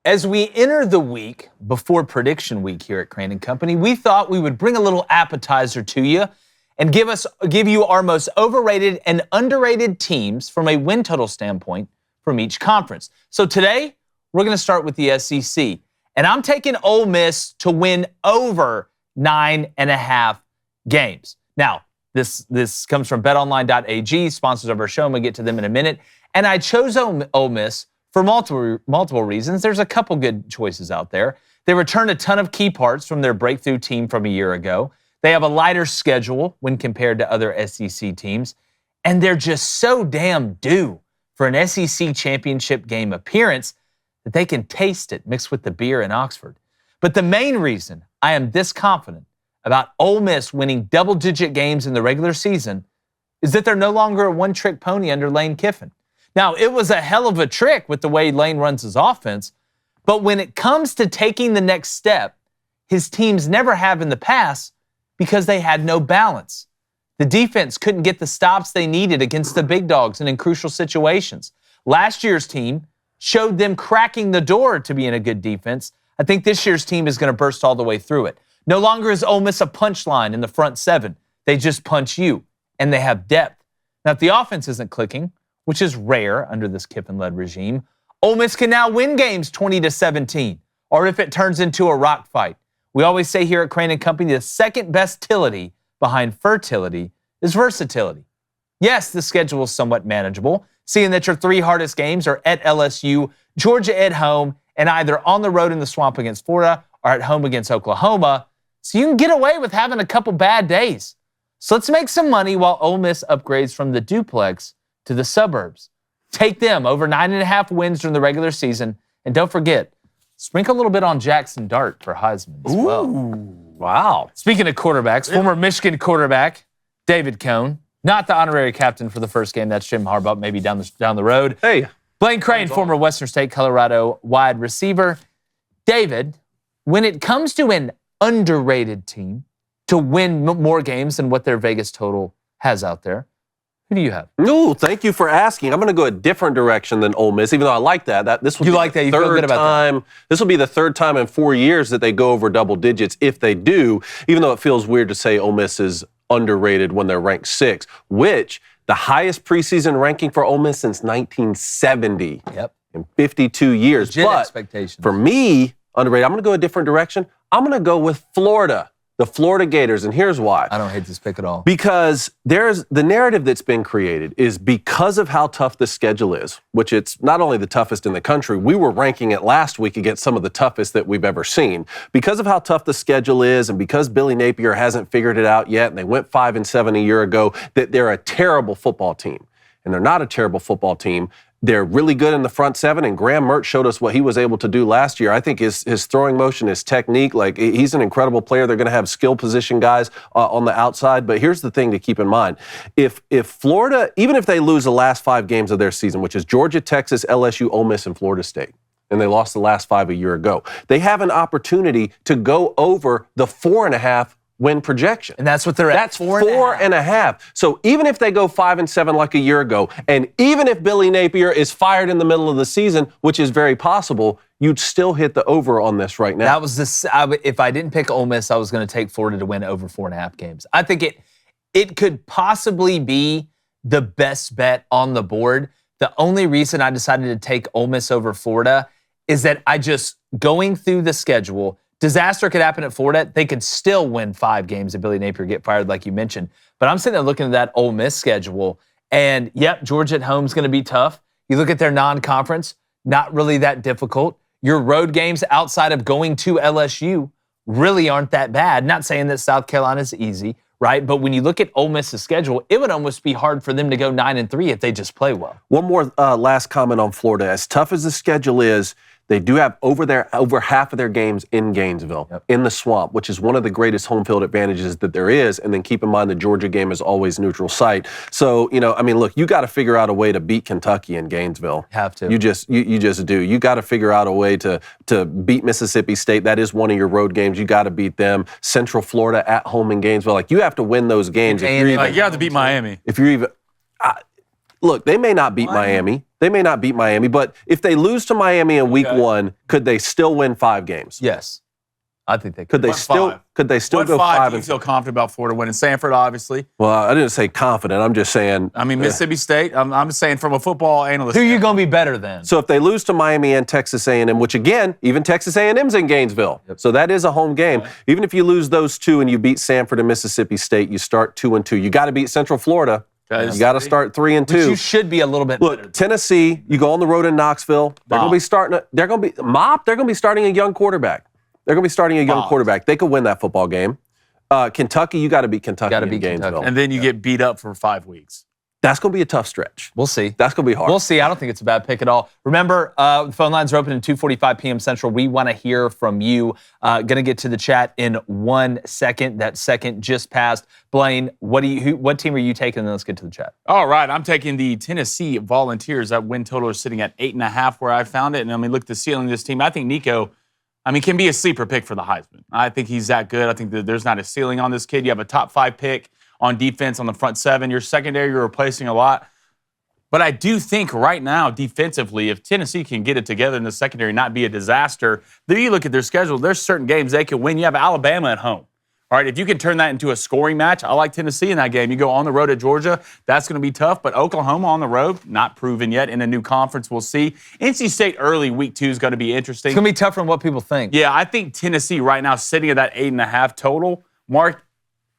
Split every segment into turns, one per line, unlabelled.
as we enter the week before prediction week here at Crain & Company, we thought we would bring a little appetizer to you and give you our most overrated and underrated teams from a win total standpoint from each conference. So today, we're going to start with the SEC. And I'm taking Ole Miss to win over 9.5 games. Now, this comes from betonline.ag, sponsors of our show, and we'll get to them in a minute. And I chose Ole Miss for multiple reasons. There's a couple good choices out there. They returned a ton of key parts from their breakthrough team from a year ago. They have a lighter schedule when compared to other SEC teams. And they're just so damn due for an SEC championship game appearance that they can taste it mixed with the beer in Oxford. But the main reason I am this confident about Ole Miss winning double-digit games in the regular season is that they're no longer a one-trick pony under Lane Kiffin. Now, it was a hell of a trick with the way Lane runs his offense, but when it comes to taking the next step, his teams never have in the past because they had no balance. The defense couldn't get the stops they needed against the big dogs and in crucial situations. Last year's team showed them cracking the door to being a good defense. I think this year's team is going to burst all the way through it. No longer is Ole Miss a punchline in the front seven. They just punch you, and they have depth. Now, if the offense isn't clicking, which is rare under this Kiffin-led regime, Ole Miss can now win games 20-17, or if it turns into a rock fight. We always say here at Crain & Company, the second best tility behind fertility is versatility. Yes, the schedule is somewhat manageable, seeing that your three hardest games are at LSU, Georgia at home, and either on the road in the swamp against Florida or at home against Oklahoma. So you can get away with having a couple bad days. So let's make some money while Ole Miss upgrades from the duplex to the suburbs. Take them over 9.5 wins during the regular season. And don't forget, sprinkle a little bit on Jackson Dart for Heisman as well.
Wow.
Speaking of quarterbacks, former Michigan quarterback David Cone, not the honorary captain for the first game. That's Jim Harbaugh, maybe down the road.
Hey.
Blaine Crain, former Western State, Colorado wide receiver. David, when it comes to an underrated team to win more games than what their Vegas total has out there, who do you have?
No, thank you for asking. I'm going to go a different direction than Ole Miss, even though I like that. This will
you
be
like
the
that? You
third
feel good about
time.
that?
This will be the third time in 4 years that they go over double digits. If they do, even though it feels weird to say Ole Miss is underrated when they're ranked 6, which the highest preseason ranking for Ole Miss since 1970.
Yep.
In 52 years.
Legit
but
expectations.
For me, underrated, I'm going to go a different direction. I'm going to go with Florida. The Florida Gators, and here's why.
I don't hate this pick at all.
Because there's the narrative that's been created is because of how tough the schedule is, which it's not only the toughest in the country, we were ranking it last week against some of the toughest that we've ever seen. Because of how tough the schedule is, and because Billy Napier hasn't figured it out yet, and they went 5-7 a year ago, that they're a terrible football team. And they're not a terrible football team. They're really good in the front seven, and Graham Mertz showed us what he was able to do last year. I think his throwing motion, his technique, like he's an incredible player. They're going to have skill position guys on the outside. But here's the thing to keep in mind. If Florida, even if they lose the last 5 games of their season, which is Georgia, Texas, LSU, Ole Miss, and Florida State, and they lost the last 5 a year ago, they have an opportunity to go over the 4.5 win projection.
And that's what they're at.
That's 4.5. So even if they go 5-7 like a year ago, and even if Billy Napier is fired in the middle of the season, which is very possible, you'd still hit the over on this right now.
That was if I didn't pick Ole Miss, I was going to take Florida to win over 4.5 games. I think it could possibly be the best bet on the board. The only reason I decided to take Ole Miss over Florida is that going through the schedule, disaster could happen at Florida. They could still win 5 games if Billy Napier get fired, like you mentioned. But I'm sitting there looking at that Ole Miss schedule, and yep, Georgia at home is going to be tough. You look at their non-conference, not really that difficult. Your road games outside of going to LSU really aren't that bad. Not saying that South Carolina is easy, right? But when you look at Ole Miss's schedule, it would almost be hard for them to go 9-3 if they just play well.
One more last comment on Florida. As tough as the schedule is, they do have over half of their games in Gainesville, in the swamp, which is one of the greatest home field advantages that there is. And then keep in mind the Georgia game is always neutral site. So, look, you got to figure out a way to beat Kentucky in Gainesville.
Have to.
You just do. You got to figure out a way to beat Mississippi State. That is one of your road games. You got to beat them. Central Florida at home in Gainesville. Like, you have to win those games.
You have to beat Miami.
If you're even... look, they may not beat Miami. They may not beat Miami, but if they lose to Miami in week 1, could they still win 5 games?
Yes. I think they
could. Could they still go 5
do you feel confident about Florida winning? Sanford, obviously.
Well, I didn't say confident. I'm just saying.
I mean, Mississippi State. I'm saying from a football analyst.
Who are you going to be better than?
So if they lose to Miami and Texas A&M, which again, even Texas A&M's in Gainesville, so that is a home game. Right. Even if you lose those 2 and you beat Sanford and Mississippi State, you start 2-2. You got to beat Central Florida. You got to start 3-2.
Which you should be a little bit better.
Look, Tennessee, you go on the road in Knoxville. They're going to be starting. They're going to be starting a young quarterback. They're going to be starting a young quarterback. They could win that football game. Kentucky, you got to beat Kentucky in Gainesville.
And then you get beat up for 5 weeks.
That's going to be a tough stretch.
We'll see.
That's going to be hard.
We'll see. I don't think it's a bad pick at all. Remember, the phone lines are open at 2:45 p.m. Central. We want to hear from you. Going to get to the chat in 1 second. That second just passed. Blaine, what team are you taking? And then let's get to the chat.
All right. I'm taking the Tennessee Volunteers. That win total is sitting at 8.5 where I found it. And I mean, look at the ceiling of this team. I think Nico, can be a sleeper pick for the Heisman. I think he's that good. I think that there's not a ceiling on this kid. You have a top 5 pick on defense on the front 7. Your secondary, you're replacing a lot. But I do think right now, defensively, if Tennessee can get it together in the secondary, not be a disaster, then you look at their schedule, there's certain games they can win. You have Alabama at home. All right, if you can turn that into a scoring match, I like Tennessee in that game. You go on the road at Georgia, that's going to be tough. But Oklahoma on the road, not proven yet. In a new conference, we'll see. NC State early, week 2 is going to be interesting.
It's going to be tougher than what people think.
Yeah, I think Tennessee right now sitting at that 8.5 total mark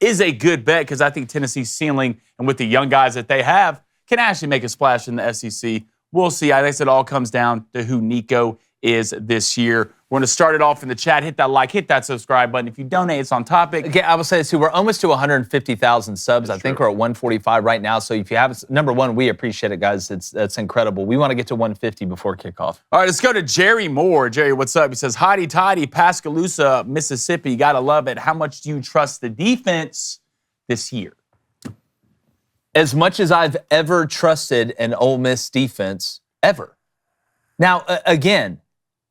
is a good bet because I think Tennessee's ceiling and with the young guys that they have can actually make a splash in the SEC. We'll see. I guess it all comes down to who Nico is this year. We're going to start it off in the chat. Hit that like, hit that subscribe button. If you donate, it's on topic.
Again, I will say this too. We're almost to 150,000 subs. I think we're at 145 right now. So if you have, number one, we appreciate it, guys. That's incredible. We want to get to 150 before kickoff.
All right, let's go to Jerry Moore. Jerry, what's up? He says, Hotty Toddy, Pascagoula, Mississippi. Got to love it. How much do you trust the defense this year?
As much as I've ever trusted an Ole Miss defense, ever. Now, again,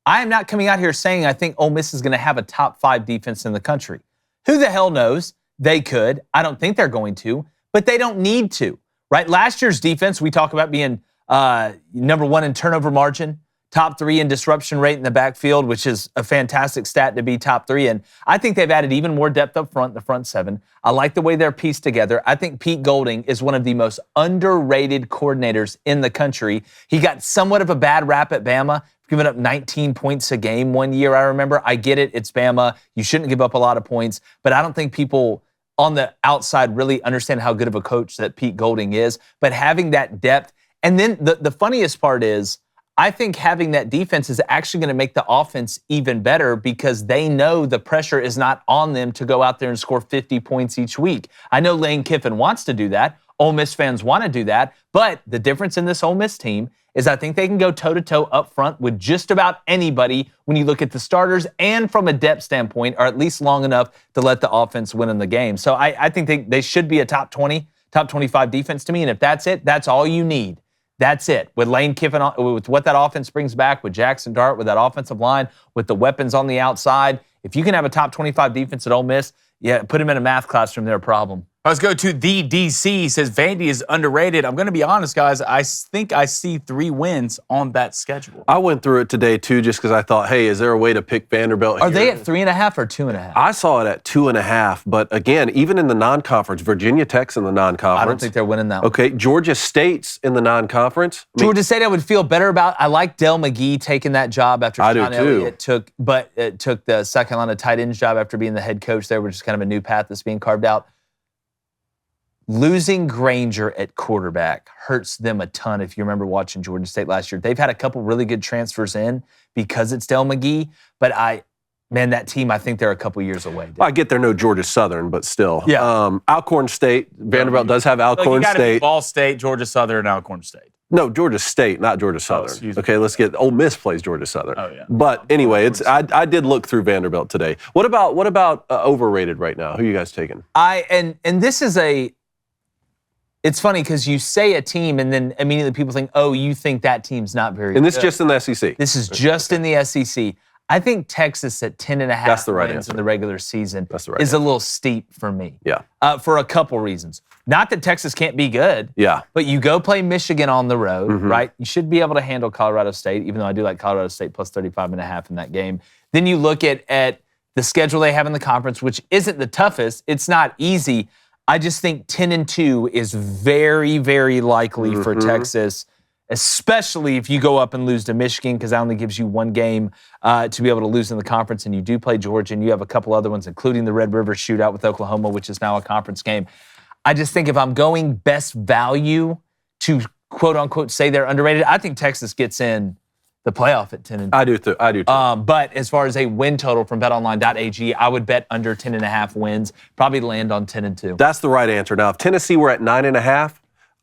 I am not coming out here saying I think Ole Miss is going to have a top 5 defense in the country. Who the hell knows? They could. I don't think they're going to, but they don't need to, right? Last year's defense, we talk about being number 1 in turnover margin, top 3 in disruption rate in the backfield, which is a fantastic stat to be top 3 in. I think they've added even more depth up front, the front 7. I like the way they're pieced together. I think Pete Golding is one of the most underrated coordinators in the country. He got somewhat of a bad rap at Bama, giving up 19 points a game one year, I remember. I get it, it's Bama. You shouldn't give up a lot of points, but I don't think people on the outside really understand how good of a coach that Pete Golding is. But having that depth, and then the funniest part is, I think having that defense is actually going to make the offense even better because they know the pressure is not on them to go out there and score 50 points each week. I know Lane Kiffin wants to do that. Ole Miss fans want to do that. But the difference in this Ole Miss team is I think they can go toe-to-toe up front with just about anybody when you look at the starters and from a depth standpoint, or at least long enough to let the offense win in the game. So I think they should be a top 20, top 25 defense to me. And if that's it, that's all you need. That's it. With Lane Kiffin, with what that offense brings back, with Jackson Dart, with that offensive line, with the weapons on the outside, if you can have a top 25 defense at Ole Miss, yeah, put them in a math classroom, they're a problem.
Let's go to the DC. He says Vandy is underrated. I'm going to be honest, guys. I think I see 3 wins on that schedule.
I went through it today, too, just because I thought, hey, is there a way to pick Vanderbilt here?
Are they at 3.5 or 2.5?
I saw it at 2.5. But, again, even in the non-conference, Virginia Tech's in the non-conference.
I don't think they're winning that one.
Okay, Georgia State's in the non-conference.
Georgia State I would feel better about. I like Del McGee taking that job after Sean Elliott took the second line of tight ends job after being the head coach there, which is kind of a new path that's being carved out. Losing Granger at quarterback hurts them a ton if you remember watching Georgia State last year. They've had a couple really good transfers in because it's Del McGee, but that team, I think they're a couple years away.
Well, I get they're no Georgia Southern, but still.
Yeah.
Alcorn State, Vanderbilt does have Alcorn State.
Ball State, Georgia Southern, and Alcorn State.
No, Georgia State, not Georgia Southern. Okay, let's get Ole Miss plays Georgia Southern.
Oh yeah.
But anyway, I did look through Vanderbilt today. What about overrated right now? Who are you guys taking?
And this is it's funny because you say a team and then immediately people think, oh, you think that team's not very good.
And this is just in the SEC.
This is just in the SEC. I think Texas at 10.5 wins in the regular season is a little steep for me.
Yeah.
For a couple reasons. Not that Texas can't be good.
Yeah.
But you go play Michigan on the road, right? You should be able to handle Colorado State, even though I do like Colorado State plus 35.5 in that game. Then you look at the schedule they have in the conference, which isn't the toughest. It's not easy. I just think 10-2 is very, very likely for Texas, especially if you go up and lose to Michigan, because that only gives you one game to be able to lose in the conference, and you do play Georgia, and you have a couple other ones, including the Red River Shootout with Oklahoma, which is now a conference game. I just think if I'm going best value to quote-unquote say they're underrated, I think Texas gets in the playoff at 10-2.
I do too.
But as far as a win total from betonline.ag, I would bet under 10.5 wins, probably land on 10-2.
That's the right answer. Now, if Tennessee were at 9.5,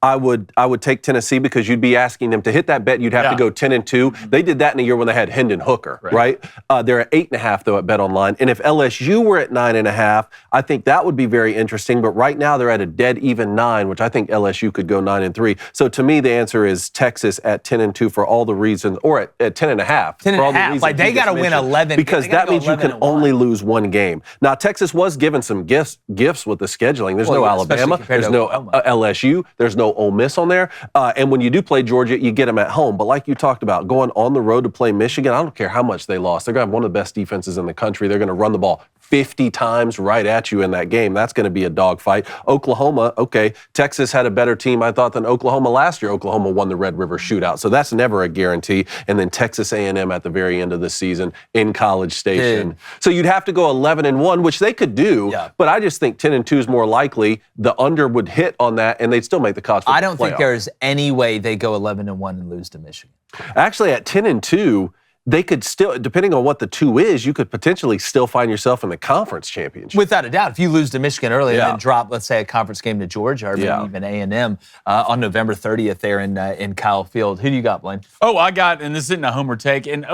I would take Tennessee, because you'd be asking them to hit that bet. You'd have to go 10-2. They did that in a year when they had Hendon Hooker, right? They're at 8.5 though at BetOnline. And if LSU were at 9.5, I think that would be very interesting. But right now they're at a dead even 9, which I think LSU could go 9-3. So to me, the answer is Texas at 10-2 for all the reasons, or at 10.5.
10.5. Like they got to win 11
because that means you can only lose one game. Now Texas was given some gifts with the scheduling. There's no Alabama. There's no LSU. There's no Ole Miss on there. And when you do play Georgia, you get them at home. But like you talked about, going on the road to play Michigan, I don't care how much they lost. They're going to have one of the best defenses in the country. They're going to run the ball 50 times right at you in that game. That's going to be a dogfight. Oklahoma, okay, Texas had a better team, I thought, than Oklahoma last year. Oklahoma won the Red River Shootout, so that's never a guarantee. And then Texas A&M at the very end of the season in College Station. So you'd have to go 11-1, which they could do, but I just think 10-2 is more likely. The under would hit on that, and they'd still make the college football
I don't think
playoff.
there's any way they go 11-1 and lose to Michigan.
Actually, at 10-2, they could still, depending on what the 2 is, you could potentially still find yourself in the conference championship.
Without a doubt. If you lose to Michigan early and then drop, let's say, a conference game to Georgia or maybe even A&M on November 30th there in Kyle Field. Who do you got, Blaine?
Oh, I got, and this isn't a homer take, and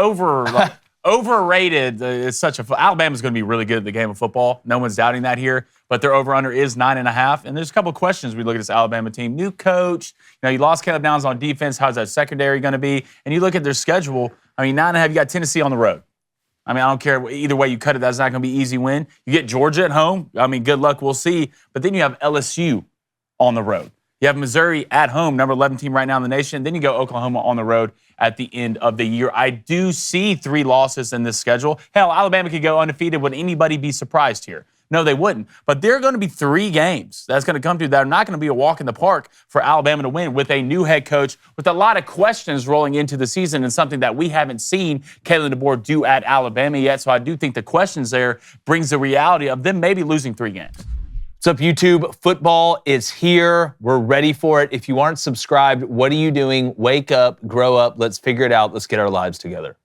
overrated is such a... Alabama's going to be really good at the game of football. No one's doubting that here. But their over-under is 9.5. And there's a couple of questions we look at this Alabama team. New coach. You lost Caleb Downs on defense. How's that secondary going to be? And you look at their schedule. 9.5, you got Tennessee on the road. I don't care. Either way you cut it, that's not going to be an easy win. You get Georgia at home. Good luck. We'll see. But then you have LSU on the road. You have Missouri at home, number 11 team right now in the nation. Then you go Oklahoma on the road at the end of the year. I do see 3 losses in this schedule. Hell, Alabama could go undefeated. Would anybody be surprised here? No, they wouldn't. But there are going to be 3 games that's going to come through that are not going to be a walk in the park for Alabama to win, with a new head coach, with a lot of questions rolling into the season, and something that we haven't seen Kalen DeBoer do at Alabama yet. So I do think the questions there brings the reality of them maybe losing 3 games.
What's up, YouTube? Football is here. We're ready for it. If you aren't subscribed, what are you doing? Wake up, grow up. Let's figure it out. Let's get our lives together.